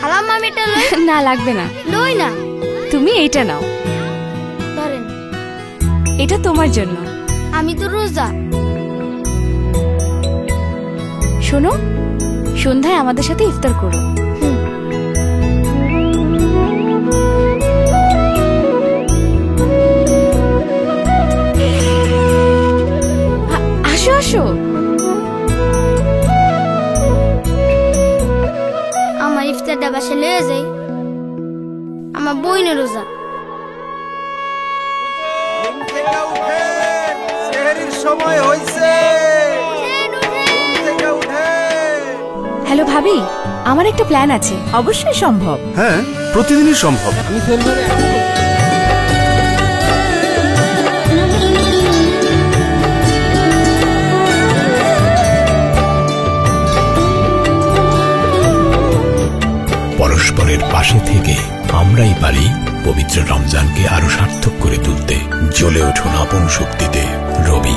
খালাম আমি এটা লই। না লাগবে না, লই না। তুমি এইটা নাও, ধরেন। এটা তোমার জন্য। আমি তো রোজা। শোনো, সন্ধ্যায় আমাদের সাথে ইফতার করো। আসো আসো। আমার ইফতারটা বাসে লয়ে যাই, আমার বইনের রোজা। সময় হইছে। হ্যালো ভাবি, আমার একটা প্ল্যান আছে। অবশ্যই সম্ভব। হ্যাঁ, প্রতিদিনই সম্ভব। পরস্পরের পাশে থেকে আমরাই পারি পবিত্র রমজানকে আরো সার্থক করে তুলতে। জ্বলে উঠুন আপন শক্তিতে। রবি।